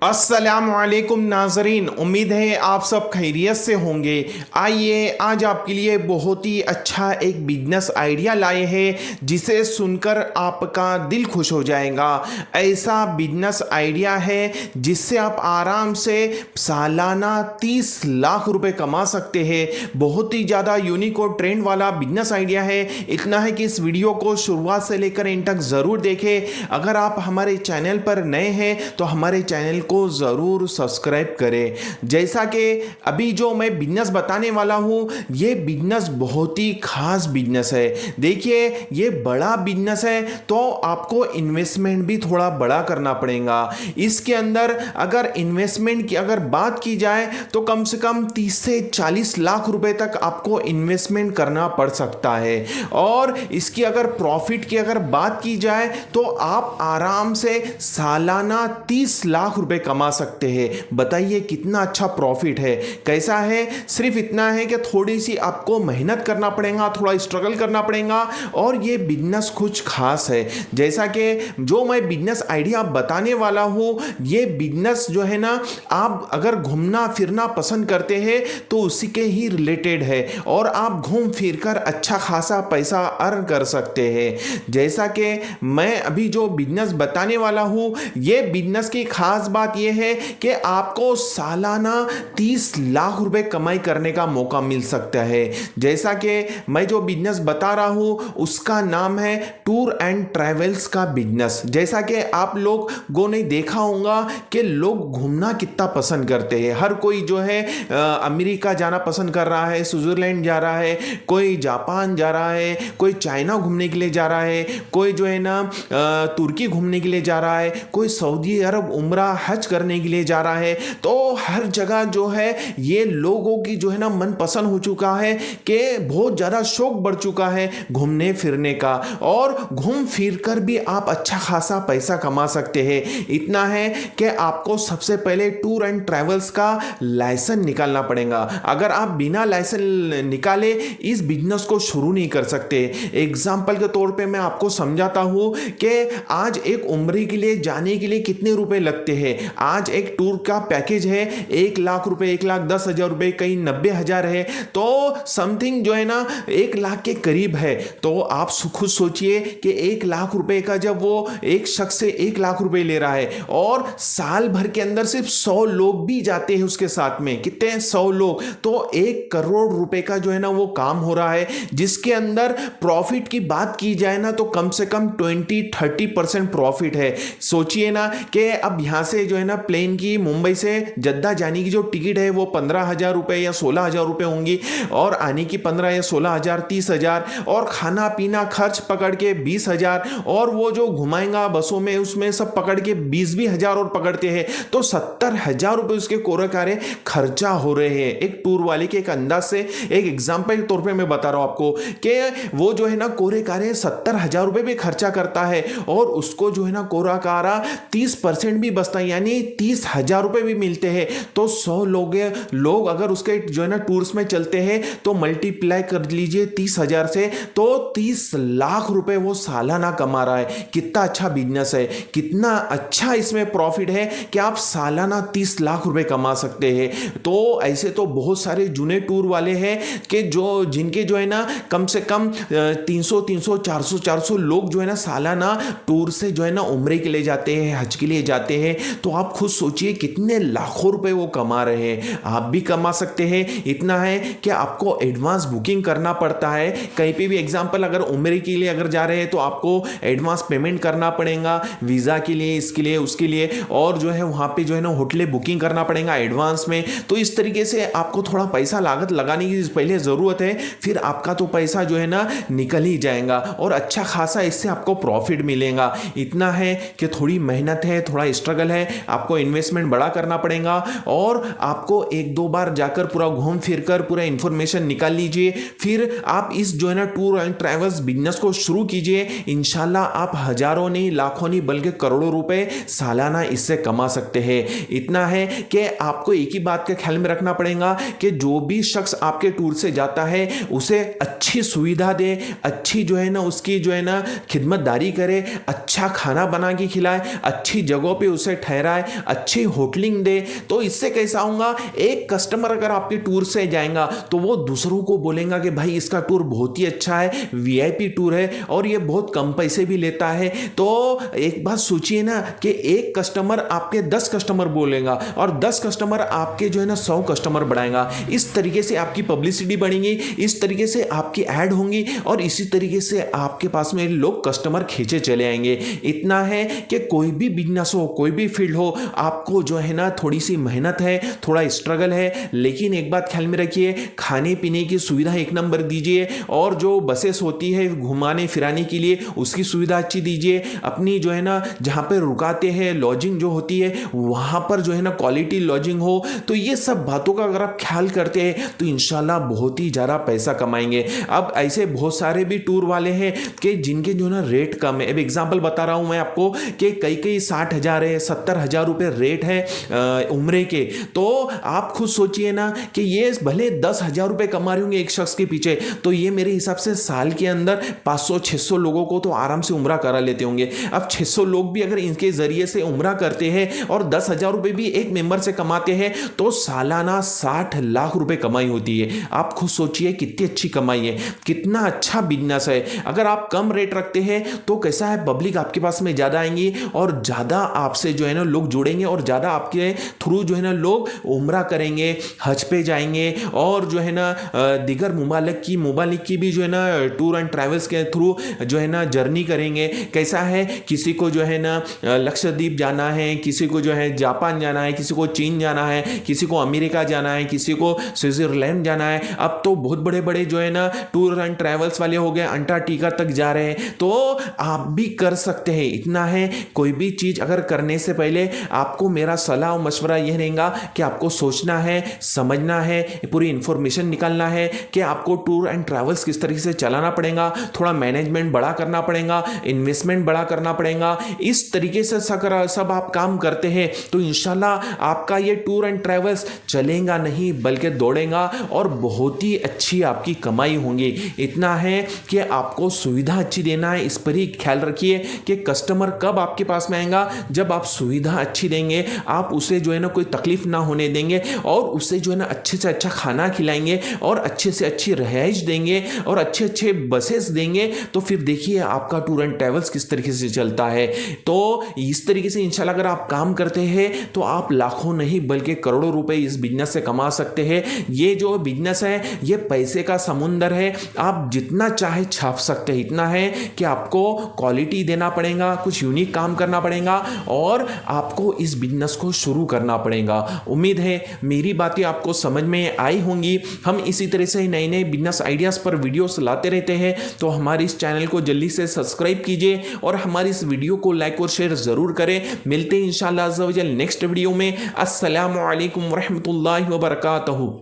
अस्सलामुअलैकुम नाजरीन, उम्मीद है आप सब खैरियत से होंगे। आइए आज आपके लिए बहुत ही अच्छा एक बिजनेस आइडिया लाए हैं जिसे सुनकर आपका दिल खुश हो जाएगा। ऐसा बिजनेस आइडिया है जिससे आप आराम से सालाना 30 लाख रुपए कमा सकते हैं। बहुत ही ज़्यादा यूनिक और ट्रेंड वाला बिजनेस आइडिया है। इतना है कि इस वीडियो को शुरुआत से लेकर एंड तक ज़रूर देखें। अगर आप हमारे चैनल पर नए हैं तो हमारे चैनल को जरूर सब्सक्राइब करें। जैसा कि अभी जो मैं बिजनेस बताने वाला हूं, ये बिजनेस बहुत ही खास बिजनेस है। देखिए, ये बड़ा बिजनेस है तो आपको इन्वेस्टमेंट भी थोड़ा बड़ा करना पड़ेगा। इसके अंदर अगर इन्वेस्टमेंट की अगर बात की जाए तो कम से कम 30 से 40 लाख रुपए तक आपको इन्वेस्टमेंट करना पड़ सकता है। और इसकी अगर प्रॉफिट की अगर बात की जाए तो आप आराम से सालाना 30 लाख रुपए कमा सकते हैं। बताइए कितना अच्छा प्रॉफिट है। कैसा है? सिर्फ इतना है कि थोड़ी सी आपको मेहनत करना पड़ेगा, थोड़ा स्ट्रगल करना पड़ेगा और ये बिजनेस कुछ खास है। जैसा कि जो मैं बिजनेस आइडिया बताने वाला हूं, ये बिजनेस जो है ना, आप अगर घूमना फिरना पसंद करते हैं तो उसी के ही रिलेटेड है और आप घूम फिर कर अच्छा खासा पैसा अर्न कर सकते हैं। जैसा कि मैं अभी जो बिजनेस बताने वाला हूं, ये बिजनेस की खास बात यह है कि आपको सालाना 30 लाख रुपए कमाई करने का मौका मिल सकता है। जैसा कि मैं जो बिजनेस बता रहा हूं उसका नाम है टूर एंड ट्रैवल्स का बिजनेस। जैसा कि आप लोगों ने देखा होगा कि लोग घूमना कितना पसंद करते हैं। हर कोई जो है अमेरिका जाना पसंद कर रहा है, स्विट्जरलैंड जा रहा है, कोई जापान जा रहा है, कोई चाइना घूमने के लिए जा रहा है, कोई जो है ना तुर्की घूमने के लिए जा रहा है, कोई सऊदी अरब उम्रा हज करने के लिए जा रहा है। तो हर जगह जो है ये लोगों की जो है ना मन पसंद हो चुका है कि बहुत ज़्यादा शौक बढ़ चुका है घूमने फिरने का, और घूम फिर कर भी आप अच्छा खासा पैसा कमा सकते हैं। इतना है कि आपको सबसे पहले टूर एंड ट्रैवल्स का लाइसेंस निकालना पड़ेगा। अगर आप बिना लाइसेंस निकाले इस बिजनेस को शुरू नहीं कर सकते। एग्जाम्पल के तौर पे मैं आपको समझाता हूं कि आज एक उम्रे के लिए जाने के लिए कितने रुपए लगते हैं। आज एक टूर का पैकेज है 1 लाख रुपए, 1,10,000 रुपए, कहीं 90,000 है, तो समथिंग जो है ना 1 लाख के करीब है। तो आप खुद सोचिए कि 1 लाख रुपए का जब वो एक शख्स से 1 लाख रुपए ले रहा है और साल भर के अंदर सिर्फ 100 लोग भी जाते हैं उसके साथ में, कितने 100 लोग, तो 1 करोड़ रुपए का जो है ना वो काम हो रहा है। जिसके अंदर प्रॉफिट की बात की जाए ना तो कम से कम 20-30% प्रॉफिट है। सोचिए ना कि अब यहां से जो है ना प्लेन की मुंबई से जद्दा जाने की जो टिकट है वो 15,000 रुपए या 16,000 रुपए होंगी, और आने की 15 या 16,000, 30,000, और खाना पीना खर्च पकड़ के 20,000, और वो जो घुमाएंगा बसों में उसमें सब पकड़ के 20,000 और पकड़ते हैं तो 70,000 रुपए उसके कोरेकारे खर्चा हो रहे हैं। एक टूर वाले के एक अंदाज से, एक एग्जाम्पल के तौर पे मैं बता रहा हूं आपको कि वो जो है ना कोरेकारे 70,000 रुपए भी खर्चा करता है और उसको जो है ना कोराकारा 30% भी बचता है, यानी 30,000 रुपए भी मिलते हैं। तो 100 लोग अगर उसके जो है ना टूर्स में चलते हैं तो मल्टीप्लाई कर लीजिए 30,000 से, तो 30 लाख रुपए वो सालाना कमा रहा है। कितना अच्छा बिजनेस है, कितना अच्छा इसमें प्रॉफिट है कि आप सालाना 30 लाख रुपए कमा सकते हैं। तो ऐसे तो बहुत सारे जुने टूर वाले हैं कि जो जिनके जो है ना कम से कम 300 400 लोग जो है ना सालाना टूर से जो है ना उम्रे के लिए जाते हैं, हज के लिए जाते हैं। तो आप खुद सोचिए कितने लाखों रुपए वो कमा रहे हैं। आप भी कमा सकते हैं। इतना है कि आपको एडवांस बुकिंग करना पड़ता है कहीं पे भी। एग्जांपल, अगर उम्रे के लिए अगर जा रहे हैं तो आपको एडवांस पेमेंट करना पड़ेगा वीज़ा के लिए, इसके लिए, उसके लिए, और जो है वहाँ पे जो है ना होटलें बुकिंग करना पड़ेगा एडवांस में। तो इस तरीके से आपको थोड़ा पैसा लागत लगाने की पहले ज़रूरत है, फिर आपका तो पैसा जो है ना निकल ही जाएगा और अच्छा खासा इससे आपको प्रॉफिट मिलेगा। इतना है कि थोड़ी मेहनत है, थोड़ा स्ट्रगल है, आपको इन्वेस्टमेंट बड़ा करना पड़ेगा और आपको 1-2 बार जाकर पूरा घूम फिर कर पूरा इंफॉर्मेशन निकाल लीजिए, फिर आप इस जो है ना टूर एंड ट्रैवल्स बिजनेस को शुरू कीजिए। इंशाल्लाह आप हजारों नहीं, लाखों नहीं, बल्कि करोड़ों रुपए सालाना इससे कमा सकते हैं। इतना है कि आपको एक ही बात का ख्याल में रखना पड़ेगा कि जो भी शख्स आपके टूर से जाता है उसे अच्छी सुविधा दे, अच्छी जो है ना उसकी जो है ना खिदमतदारी करे, अच्छा अच्छा खाना बना के खिलाए, अच्छी जगहों पे उसे ठहराए, अच्छी होटलिंग दे। तो इससे कैसा होगा, एक कस्टमर अगर आपके टूर से जाएगा तो वो दूसरों को बोलेगा कि भाई इसका टूर बहुत ही अच्छा है, वीआईपी टूर है और ये बहुत कम पैसे भी लेता है। तो एक बात सोचिए ना कि एक कस्टमर आपके 10 कस्टमर बोलेगा और 10 कस्टमर आपके जो है ना 100 कस्टमर बढ़ाएगा। इस तरीके से आपकी पब्लिसिटी बढ़ेगी, इस तरीके से आपकी ऐड होंगी और इसी तरीके से आपके पास में लोग कस्टमर खींचे चले आएंगे। इतना है कि कोई भी बिजनेस हो, कोई भी फील्ड हो, आपको जो है ना थोड़ी सी मेहनत है, थोड़ा स्ट्रगल है, लेकिन एक बात ख्याल में रखिए, खाने पीने की सुविधा एक नंबर दीजिए और जो बसेस होती है घुमाने फिराने के लिए उसकी सुविधा अच्छी दीजिए। अपनी जो है ना जहाँ पे रुकाते हैं लॉजिंग जो होती है वहाँ पर जो है ना क्वालिटी लॉजिंग हो। तो ये सब बातों का अगर आप ख्याल करते हैं तो इंशाल्लाह बहुत ही ज़्यादा पैसा कमाएंगे। अब ऐसे बहुत सारे भी टूर वाले हैं कि जिनके जो है ना रेट कम है। अब एग्जाम्पल बता रहा हूँ मैं आपको कि कई 60,000 है, 70,000 रुपये रेट है उम्रे के। तो आप खुद सोचिए ना कि ये भले 10,000 रुपये कमा रहे होंगे एक शख्स के पीछे, तो ये मेरे हिसाब से साल के अंदर 500-600 लोगों को तो आराम से उम्रा करा लेते होंगे। अब 600 लोग भी अगर इनके जरिए से उम्रा करते हैं और 10,000 रुपये भी एक मेंबर से कमाते हैं तो सालाना 60 लाख रुपए कमाई होती है। आप खुद सोचिए कितनी अच्छी कमाई है, कितना अच्छा बिजनेस है। अगर आप कम रेट रखते हैं तो कैसा है, पब्लिक आपके पास में ज़्यादा आएंगी और ज़्यादा आपसे जो है ना लोग जुड़ेंगे और ज़्यादा आपके थ्रू जो है ना लोग उम्रा करेंगे, हज पे जाएंगे और जो है ना दिगर मुमालिक की भी जो है ना टूर एंड ट्रैवल्स के थ्रू जो है ना जर्नी करेंगे। कैसा है, किसी को जो है ना लक्षद्वीप जाना है, किसी को जो है जापान जाना है, किसी को चीन जाना है, किसी को अमेरिका जाना है, किसी को स्विट्जरलैंड जाना है। अब तो बहुत बड़े बड़े जो है ना टूर एंड ट्रैवल्स वाले हो गए, अंटार्कटिका तक जा रहे हैं। तो आप भी कर सकते हैं। इतना है, कोई भी चीज़ अगर करने से पहले आपको मेरा सलाह और मशवरा यह रहेगा कि आपको सोचना है, समझना है, पूरी इंफॉर्मेशन निकालना है कि आपको टूर एंड ट्रैवल्स किस तरीके से चलाना पड़ेगा, थोड़ा मैनेजमेंट बड़ा करना पड़ेगा, इन्वेस्टमेंट बड़ा करना पड़ेगा। इस तरीके से सब आप काम करते हैं तो इंशाल्लाह आपका ये टूर एंड ट्रैवल्स चलेगा नहीं बल्कि दौड़ेगा और बहुत ही अच्छी आपकी कमाई होंगी। इतना है कि आपको सुविधा अच्छी देना है, इस पर ही ख्याल रखिए कि कस्टमर कब आपके पास में आएगा, जब आप सुविधा अच्छी देंगे, आप उसे जो है ना कोई तकलीफ ना होने देंगे और उसे जो है ना अच्छे से अच्छा खाना खिलाएंगे और अच्छे से अच्छी रिहाइश देंगे और अच्छे अच्छे बसेस देंगे। तो फिर देखिए आपका टूर एंड ट्रैवल्स किस तरीके से चलता है। तो इस तरीके से इंशाल्लाह अगर आप काम करते हैं तो आप लाखों नहीं बल्कि करोड़ों रुपए इस बिजनेस से कमा सकते हैं। ये जो बिजनेस है ये पैसे का समुंदर है, आप जितना चाहे छाप सकते हैं। इतना है कि आपको क्वालिटी देना पड़ेगा, कुछ यूनिक काम करना पड़ेगा और आपको इस बिजनेस को शुरू करना पड़ेगा। उम्मीद है मेरी बातें आपको समझ में आई होंगी। हम इसी तरह से नए नए बिजनेस आइडियाज़ पर वीडियोस लाते रहते हैं, तो हमारे इस चैनल को जल्दी से सब्सक्राइब कीजिए और हमारी इस वीडियो को लाइक और शेयर ज़रूर करें। मिलते हैं इंशाअल्लाह अज़्ज़ा व जल नेक्स्ट वीडियो में। अस्सलामु अलैकुम व रहमतुल्लाहि व बरकातहू।